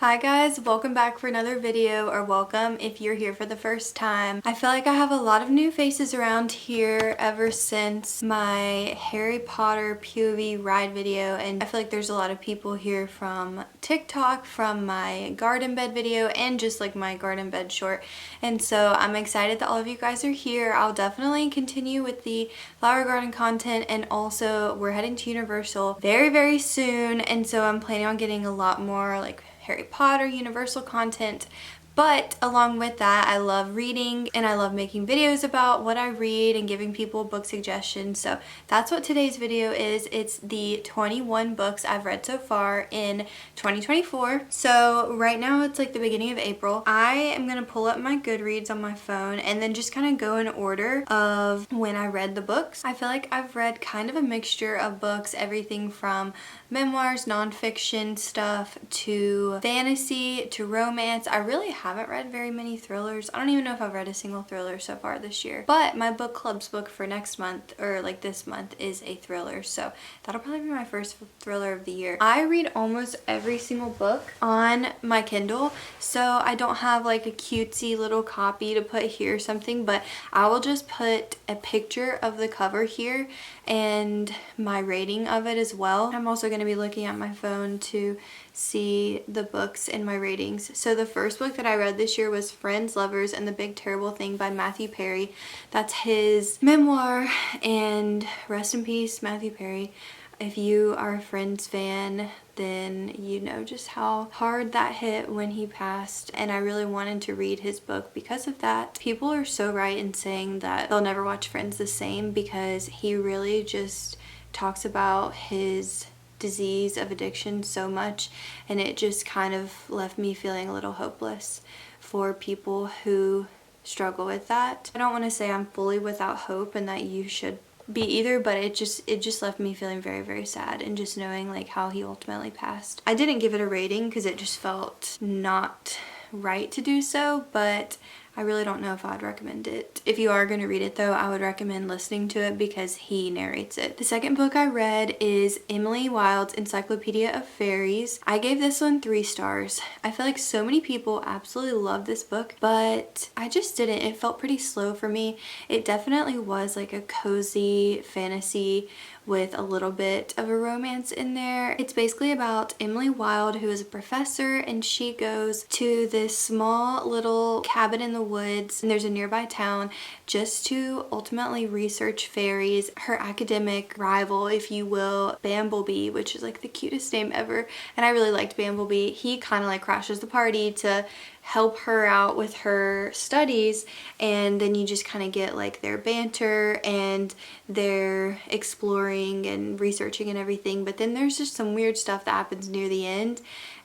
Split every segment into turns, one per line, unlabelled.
Hi guys, welcome back for another video, or welcome if you're here for the first time. I feel like I have a lot of new faces around here ever since my Harry Potter POV ride video, and I feel like there's a lot of people here from TikTok, from my garden bed video, and just like my garden bed short. And so I'm excited that all of you guys are here. I'll definitely continue with the flower garden content, and also we're heading to Universal very soon, and so I'm planning on getting a lot more like Harry Potter, Universal content. But along with that, I love reading and I love making videos about what I read and giving people book suggestions. So that's what today's video is. It's the 21 books I've read so far in 2024. So right now it's like the beginning of April. I am gonna pull up my Goodreads on my phone and then just kind of go in order of when I read the books. I feel like I've read kind of a mixture of books, everything from memoirs, nonfiction stuff, to fantasy, to romance. I really haven't read very many thrillers. I don't even know if I've read a single thriller so far this year. But my book club's book for next month, or like this month, is a thriller. So that'll probably be my first thriller of the year. I read almost every single book on my Kindle, so I don't have like a cutesy little copy to put here or something, but I will just put a picture of the cover here and my rating of it as well. I'm also going to be looking at my phone to see the books and my ratings. So the first book that I read this year was Friends, Lovers, and the Big Terrible Thing by Matthew Perry. That's his memoir, and rest in peace, Matthew Perry. If you are a Friends fan, then you know just how hard that hit when he passed, and I really wanted to read his book because of that. People are so right in saying that they'll never watch Friends the same, because he really just talks about his disease of addiction so much, and it just kind of left me feeling a little hopeless for people who struggle with that. I don't want to say I'm fully without hope and that you should be either, but it just left me feeling very sad, and just knowing like how he ultimately passed. I didn't give it a rating because it just felt not right to do so, but I really don't know if I'd recommend it. If you are going to read it though, I would recommend listening to it because he narrates it. The second book I read is Emily Wilde's Encyclopedia of Fairies. I gave this one 3 stars. I feel like so many people absolutely love this book, but I just didn't. It felt pretty slow for me. It definitely was like a cozy fantasy with a little bit of a romance in there. It's basically about Emily Wilde, who is a professor, and she goes to this small little cabin in the woods, and there's a nearby town, just to ultimately research fairies. Her academic rival, if you will, Bamblebee, which is like the cutest name ever, and I really liked Bamblebee. He kind of like crashes the party to help her out with her studies, and then you just kind of get like their banter and their exploring and researching and everything. But then there's just some weird stuff that happens near the end,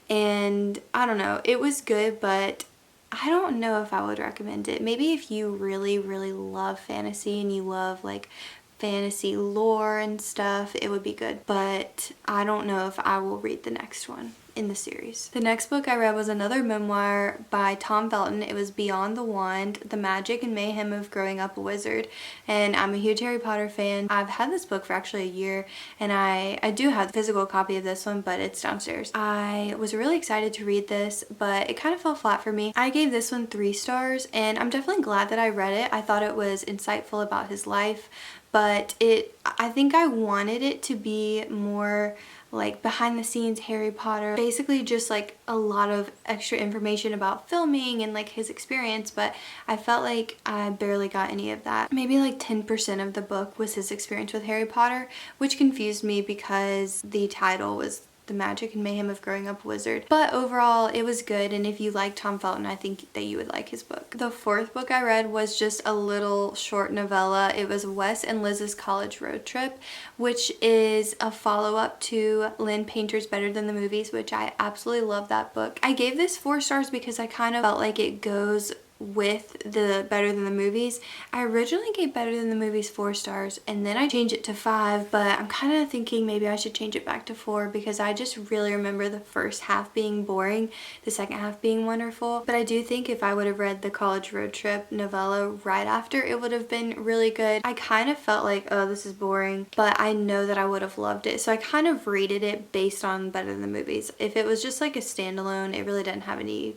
and I don't know, it was good, but I don't know if I would recommend it. Maybe if you really love fantasy and you love like fantasy lore and stuff, it would be good, but I don't know if I will read the next one in the series. The next book I read was another memoir by Tom Felton. It was Beyond the Wand, The Magic and Mayhem of Growing Up a Wizard, and I'm a huge Harry Potter fan. I've had this book for actually a year, and I do have the physical copy of this one, but it's downstairs. I was really excited to read this, but it kind of fell flat for me. I gave this one 3 stars, and I'm definitely glad that I read it. I thought it was insightful about his life, but I think I wanted it to be more like behind the scenes Harry Potter, basically just like a lot of extra information about filming and like his experience, but I felt like I barely got any of that. Maybe like 10% of the book was his experience with Harry Potter, which confused me because the title was The Magic and Mayhem of Growing Up a Wizard. But overall, it was good, and if you like Tom Felton, I think that you would like his book. The fourth book I read was just a little short novella. It was Wes and Liz's College Road Trip, which is a follow-up to Lynn Painter's Better Than the Movies, which I absolutely love that book. I gave this 4 stars because I kind of felt like it goes with the Better Than the Movies. I originally gave Better Than the Movies 4 stars and then I changed it to 5, but I'm kind of thinking maybe I should change it back to 4 because I just really remember the first half being boring, the second half being wonderful. But I do think if I would have read the College Road Trip novella right after, it would have been really good. I kind of felt like, oh, this is boring, but I know that I would have loved it. So I kind of rated it based on Better Than the Movies. If it was just like a standalone, it really didn't have any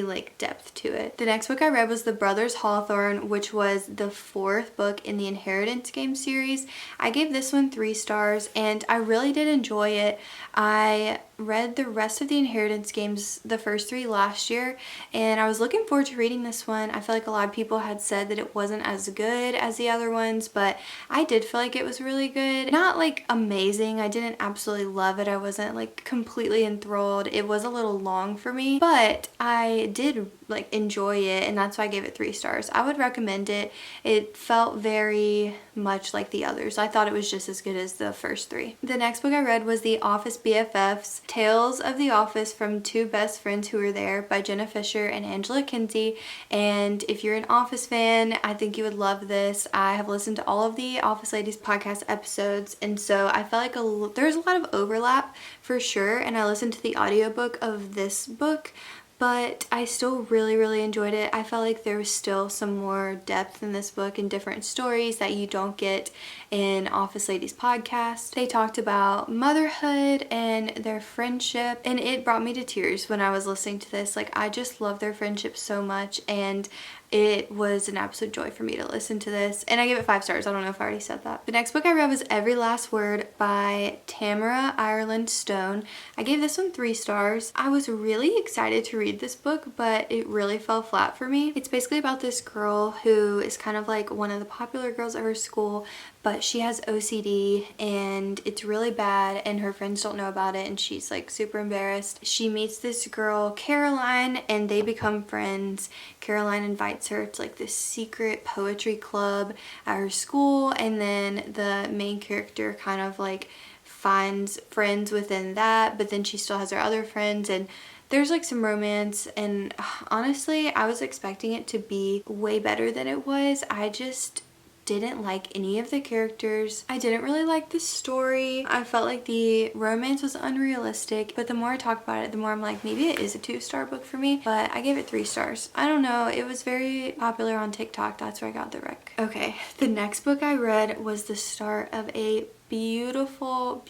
like depth to it. The next book I read was The Brothers Hawthorne, which was the 4th book in the Inheritance Game series. I gave this one 3 stars and I really did enjoy it. I read the rest of the Inheritance Games, the first 3 last year, and I was looking forward to reading this one. I feel like a lot of people had said that it wasn't as good as the other ones, but I did feel like it was really good. Not like amazing. I didn't absolutely love it. I wasn't like completely enthralled. It was a little long for me, but I did like enjoy it, and that's why I gave it 3 stars. I would recommend it. It felt very much like the others. I thought it was just as good as the first 3. The next book I read was The Office BFFs, Tales of the Office from Two Best Friends Who Were There by Jenna Fischer and Angela Kinsey. And if you're an Office fan, I think you would love this. I have listened to all of the Office Ladies podcast episodes, and so I felt like there's a lot of overlap for sure, and I listened to the audiobook of this book, but I still really enjoyed it. I felt like there was still some more depth in this book and different stories that you don't get in Office Ladies podcast. They talked about motherhood and their friendship, and it brought me to tears when I was listening to this. Like, I just love their friendship so much, and it was an absolute joy for me to listen to this, and I gave it 5 stars. I don't know if I already said that. The next book I read was Every Last Word by Tamara Ireland Stone. I gave this one 3 stars. I was really excited to read this book, but it really fell flat for me. It's basically about this girl who is kind of like one of the popular girls at her school, but she has OCD and it's really bad and her friends don't know about it and she's like super embarrassed. She meets this girl, Caroline, and they become friends. Caroline invites her to like this secret poetry club at her school, and then the main character kind of like finds friends within that, but then she still has her other friends, and there's like some romance, and honestly I was expecting it to be way better than it was. I just didn't like any of the characters. I didn't really like the story. I felt like the romance was unrealistic, but the more I talk about it, the more I'm like, maybe it is a 2-star book for me, but I gave it 3 stars. I don't know. It was very popular on TikTok. That's where I got the rec. Okay, the next book I read was the start of a beautiful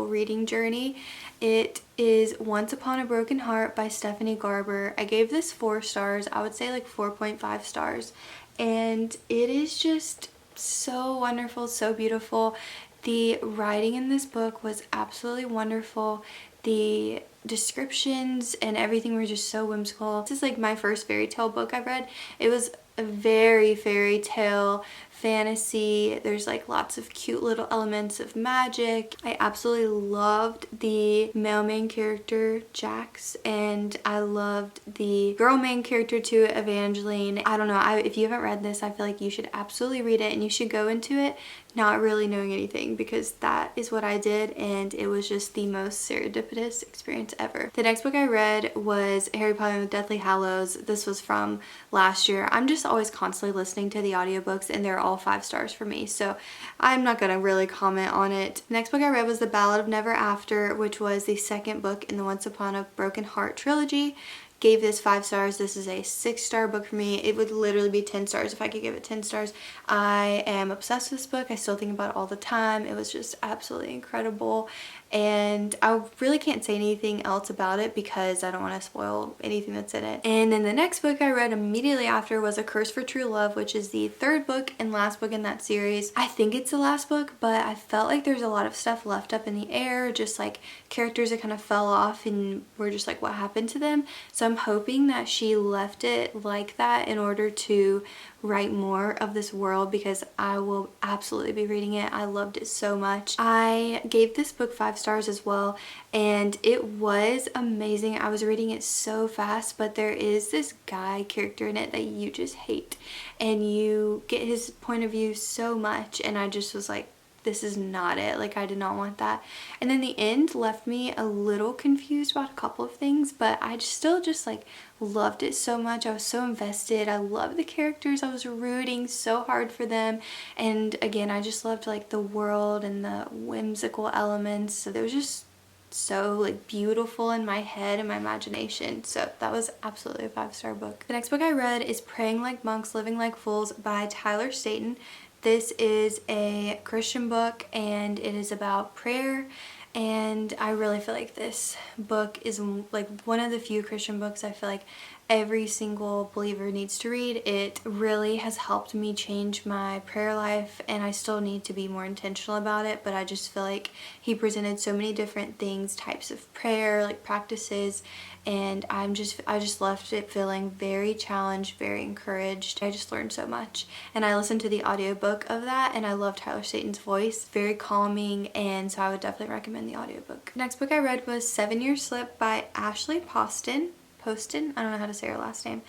reading journey. It is Once Upon a Broken Heart by Stephanie Garber. I gave this 4 stars. I would say like 4.5 stars. And it is just so wonderful, so beautiful. The writing in this book was absolutely wonderful. The descriptions and everything were just so whimsical. This is like my first fairy tale book I've read. It was a very fairy tale fantasy. There's like lots of cute little elements of magic. I absolutely loved the male main character, Jax, and I loved the girl main character too, Evangeline. I don't know, if you haven't read this, I feel like you should absolutely read it, and you should go into it not really knowing anything, because that is what I did, and it was just the most serendipitous experience ever. The next book I read was Harry Potter and the Deathly Hallows. This was from last year. I'm just always constantly listening to the audiobooks, and they're all 5 stars for me, so I'm not gonna really comment on it. The next book I read was The Ballad of Never After, which was the 2nd book in the Once Upon a Broken Heart trilogy. Gave this 5 stars. This is a 6-star book for me. It would literally be 10 stars if I could give it 10 stars. I am obsessed with this book. I still think about it all the time. It was just absolutely incredible, and I really can't say anything else about it because I don't want to spoil anything that's in it. And then the next book I read immediately after was A Curse for True Love, which is the 3rd book and last book in that series. I think it's the last book, but I felt like there's a lot of stuff left up in the air, just like characters that kind of fell off and were just like, what happened to them? So I'm hoping that she left it like that in order to write more of this world, because I will absolutely be reading it. I loved it so much. I gave this book 5 stars as well, and it was amazing. I was reading it so fast, but there is this guy character in it that you just hate, and you get his point of view so much, and I just was like, this is not it. Like, I did not want that. And then the end left me a little confused about a couple of things, but I still just like loved it so much. I was so invested. I loved the characters. I was rooting so hard for them. And again, I just loved like the world and the whimsical elements. So it was just so like beautiful in my head and my imagination. So that was absolutely a 5-star book. The next book I read is Praying Like Monks, Living Like Fools by Tyler Staton. This is a Christian book and it is about prayer, and I really feel like this book is like one of the few Christian books I feel like every single believer needs to read. It really has helped me change my prayer life, and I still need to be more intentional about it, but I just feel like he presented so many different things, types of prayer, like practices, and I just left it feeling very challenged, very encouraged. I just learned so much, and I listened to the audiobook of that, and I love Tyler Staton's voice, very calming, and so I would definitely recommend the audiobook. The next book I read was 7 Year Slip by Ashley Poston. I don't know how to say her last name.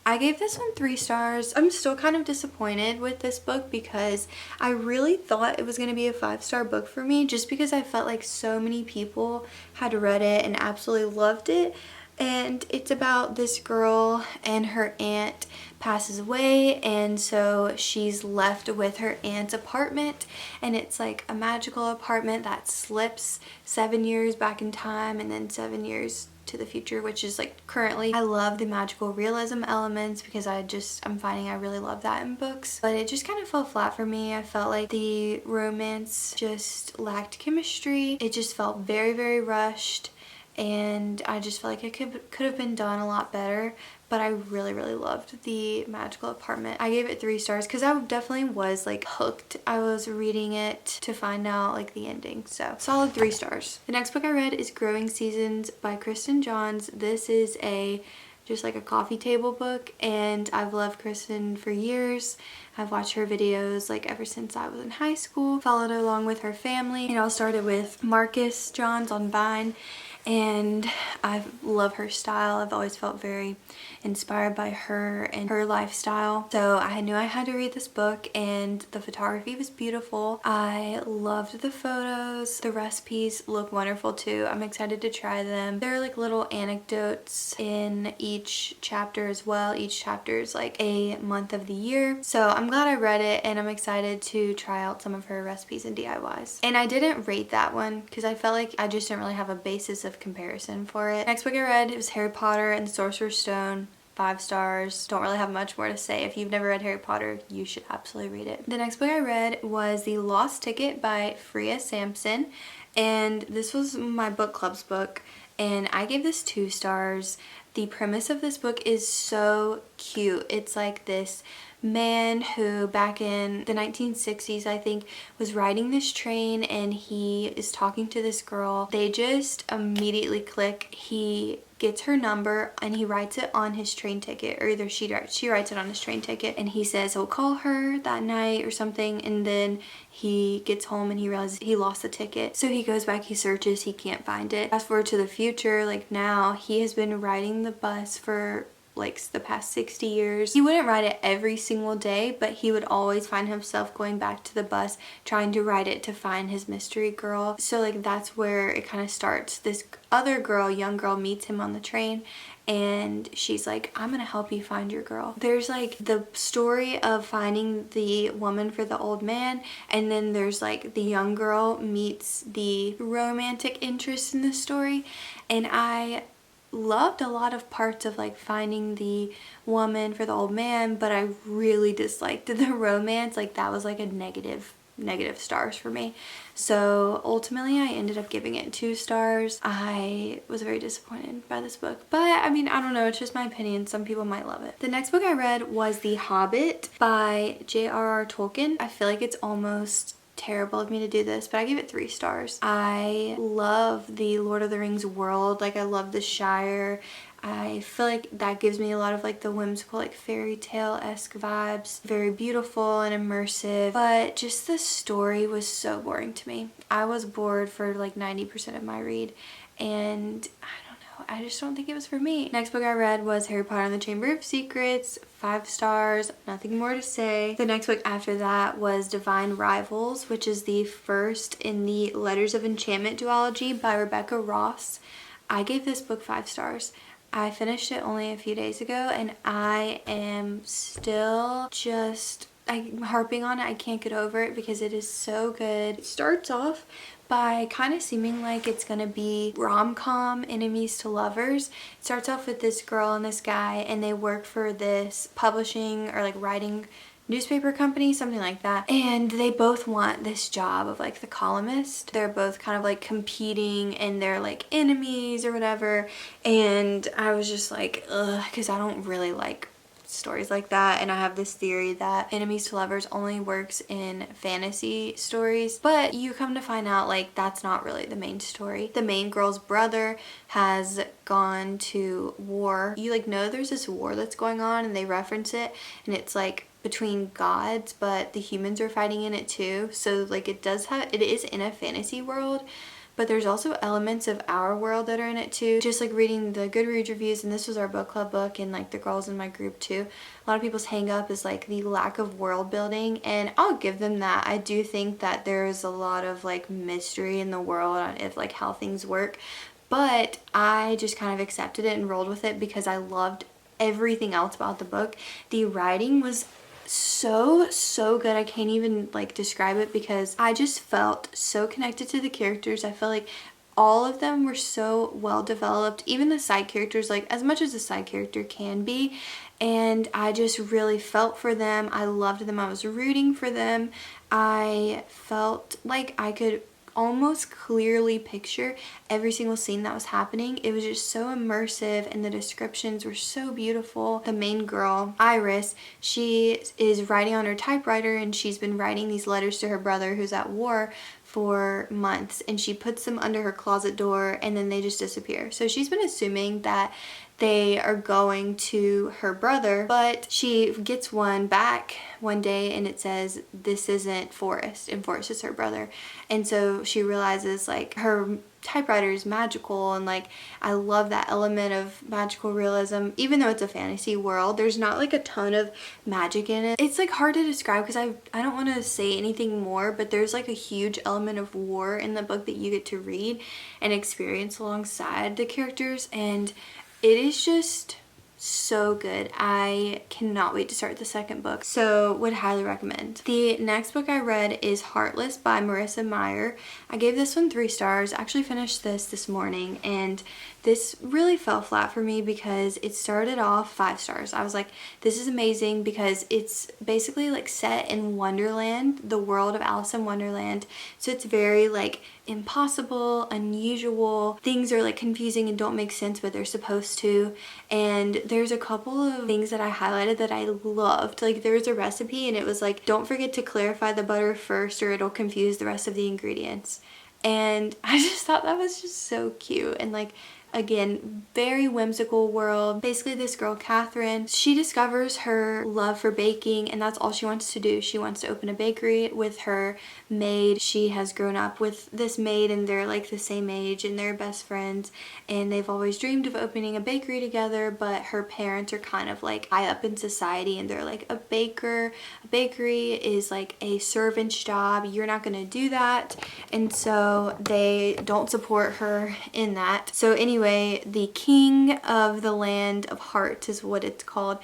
I gave this one 3 stars. I'm still kind of disappointed with this book because I really thought it was going to be a 5-star book for me, just because I felt like so many people had read it and absolutely loved it. And it's about this girl and her aunt passes away, and so she's left with her aunt's apartment, and it's like a magical apartment that slips 7 years back in time and then 7 years to the future, which is like currently. I love the magical realism elements because I'm finding I really love that in books, but it just kind of fell flat for me. I felt like the romance just lacked chemistry. It just felt very, very rushed, and I just felt like it could have been done a lot better. But I really, really loved the magical apartment. I gave it 3 stars because I definitely was like hooked. I was reading it to find out like the ending. So solid 3 stars. The next book I read is Growing Seasons by Kristen Johns. This is just like a coffee table book, and I've loved Kristen for years. I've watched her videos like ever since I was in high school, followed along with her family. It all started with Marcus Johns on Vine, and I love her style. I've always felt very inspired by her and her lifestyle. So I knew I had to read this book, and the photography was beautiful. I loved the photos. The recipes look wonderful too. I'm excited to try them. There are like little anecdotes in each chapter as well. Each chapter is like a month of the year. So I'm glad I read it, and I'm excited to try out some of her recipes and DIYs. And I didn't rate that one because I felt like I just didn't really have a basis of comparison for it. Next book I read, it was Harry Potter and the Sorcerer's Stone. 5 stars. Don't really have much more to say. If you've never read Harry Potter, you should absolutely read it. The next book I read was The Lost Ticket by Freya Sampson, and this was my book club's book, and I gave this 2 stars. The premise of this book is so cute. It's like this man who back in the 1960s, I think, was riding this train, and he is talking to this girl. They just immediately click. He gets her number and he writes it on his train ticket, or either she writes it on his train ticket, and he says he'll call her that night or something, and then he gets home and he realizes he lost the ticket. So he goes back, he searches, he can't find it. Fast forward to the future, like now he has been riding the bus for like the past 60 years. He wouldn't ride it every single day, but he would always find himself going back to the bus trying to ride it to find his mystery girl. So like that's where it kind of starts. This other girl, young girl, meets him on the train, and she's like, I'm gonna help you find your girl. There's like the story of finding the woman for the old man, and then there's like the young girl meets the romantic interest in the story, and I loved a lot of parts of like finding the woman for the old man, but I really disliked the romance. Like that was like a negative stars for me. So ultimately I ended up giving it 2 stars. I was very disappointed by this book, but I mean, I don't know, it's just my opinion. Some people might love it. The next book I read was The Hobbit by J.R.R. Tolkien. I feel like it's almost terrible of me to do this, but I give it 3 stars. I love the Lord of the Rings world. Like I love the Shire. I feel like that gives me a lot of like the whimsical, like fairy tale-esque vibes. Very beautiful and immersive, but just the story was so boring to me. I was bored for like 90% of my read, and I don't know, I just don't think it was for me. Next book I read was Harry Potter and the Chamber of Secrets, 5 stars, nothing more to say. The next book after that was Divine Rivals, which is the first in the Letters of Enchantment duology by Rebecca Ross. I gave this book 5 stars. I finished it only a few days ago and I am still just I'm harping on it. I can't get over it because it is so good. It starts off by kind of seeming like it's gonna be rom-com, enemies to lovers. It starts off with this girl and this guy and they work for this publishing or like writing newspaper company, something like that, and they both want this job of like the columnist. They're both kind of like competing and they're like enemies or whatever, and I was just like ugh, because I don't really like stories like that, and I have this theory that enemies to lovers only works in fantasy stories, but you come to find out like that's not really the main story. The main girl's brother has gone to war. You like know there's this war that's going on and they reference it, and it's like between gods, but the humans are fighting in it too. So like it is in a fantasy world, but there's also elements of our world that are in it too. Just like reading the Goodreads reviews, and this was our book club book and like the girls in my group too, a lot of people's hang up is like the lack of world building, and I'll give them that. I do think that there's a lot of like mystery in the world on if like how things work, but I just kind of accepted it and rolled with it because I loved everything else about the book. The writing was so good. I can't even like describe it because I just felt so connected to the characters. I felt like all of them were so well developed, even the side characters, like as much as a side character can be, and I just really felt for them. I loved them. I was rooting for them. I felt like I could almost clearly picture every single scene that was happening. It was just so immersive and the descriptions were so beautiful. The main girl, Iris, she is writing on her typewriter and she's been writing these letters to her brother who's at war for months, and she puts them under her closet door and then they just disappear. So she's been assuming that they are going to her brother, but she gets one back one day and it says this isn't Forrest, and Forrest is her brother. And so she realizes like her typewriter is magical, and like I love that element of magical realism. Even though it's a fantasy world, there's not like a ton of magic in it. It's like hard to describe because I don't want to say anything more, but there's like a huge element of war in the book that you get to read and experience alongside the characters, and it is just so good. I cannot wait to start the second book, so would highly recommend. The next book I read is Heartless by Marissa Meyer. I gave this one 3 stars. I actually finished this morning, and this really fell flat for me because it started off 5 stars. I was like, this is amazing because it's basically like set in Wonderland, the world of Alice in Wonderland. So it's very like impossible, unusual. Things are like confusing and don't make sense, but they're supposed to. And there's a couple of things that I highlighted that I loved. Like there was a recipe and it was like, don't forget to clarify the butter first or it'll confuse the rest of the ingredients. And I just thought that was just so cute, and like again, very whimsical world. Basically this girl Catherine, she discovers her love for baking and that's all she wants to do. She wants to open a bakery with her maid. She has grown up with this maid and they're like the same age and they're best friends, and they've always dreamed of opening a bakery together, but her parents are kind of like high up in society and they're like, a bakery is like a servant's job, you're not gonna do that, and so they don't support her in that. So anyway, the king of the land of heart is what it's called,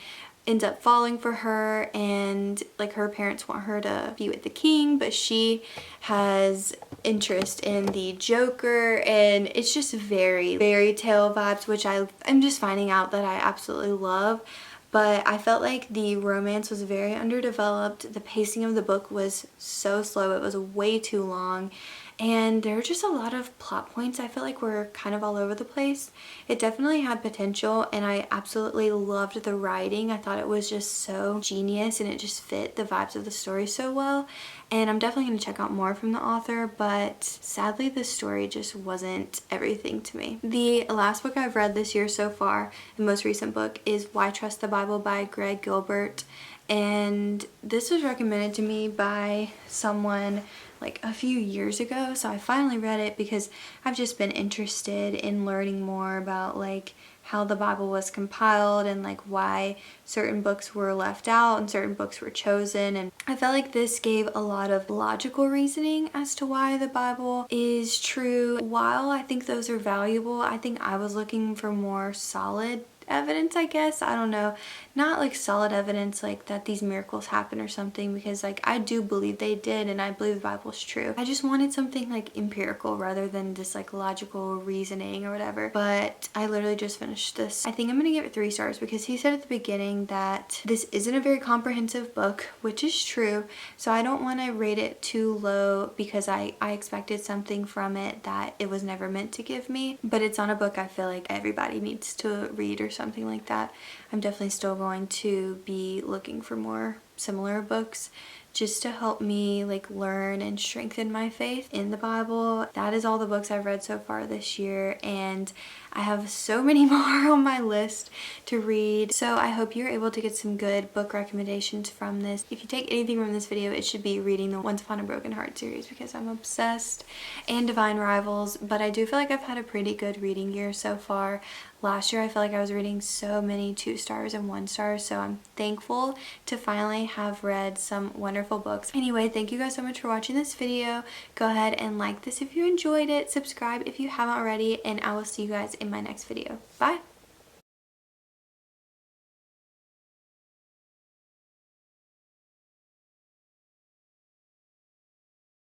ends up falling for her, and like her parents want her to be with the king, but she has interest in the Joker, and it's just very fairy tale vibes, which I'm just finding out that I absolutely love. But I felt like the romance was very underdeveloped. The pacing of the book was so slow. It was way too long. And there were just a lot of plot points I feel like were kind of all over the place. It definitely had potential, and I absolutely loved the writing. I thought it was just so genius and it just fit the vibes of the story so well. And I'm definitely going to check out more from the author, but sadly the story just wasn't everything to me. The last book I've read this year so far, the most recent book, is Why Trust the Bible by Greg Gilbert. and this was recommended to me by someone like a few years ago, so I finally read it because I've just been interested in learning more about like how the Bible was compiled and like why certain books were left out and certain books were chosen. And I felt like this gave a lot of logical reasoning as to why the Bible is true. While I think those are valuable, I think I was looking for more solid evidence, I guess. I don't know. Not like solid evidence like that these miracles happen or something, because like I do believe they did and I believe the Bible is true. I just wanted something like empirical rather than this like logical reasoning or whatever. But I literally just finished this. I think I'm gonna give it 3 stars because he said at the beginning that this isn't a very comprehensive book, which is true. So I don't want to rate it too low because I expected something from it that it was never meant to give me. But it's not a book I feel like everybody needs to read or something like that. I'm definitely still going to be looking for more similar books just to help me like learn and strengthen my faith in the Bible. That is all the books I've read so far this year, and I have so many more on my list to read. So I hope you're able to get some good book recommendations from this. If you take anything from this video, it should be reading the Once Upon a Broken Heart series because I'm obsessed, and Divine Rivals. But I do feel like I've had a pretty good reading year so far. Last year I felt like I was reading so many 2 stars and 1 star, so I'm thankful to finally have read some wonderful books. Anyway, thank you guys so much for watching this video. Go ahead and like this if you enjoyed it, subscribe if you haven't already, and I will see you guys in my next video. Bye!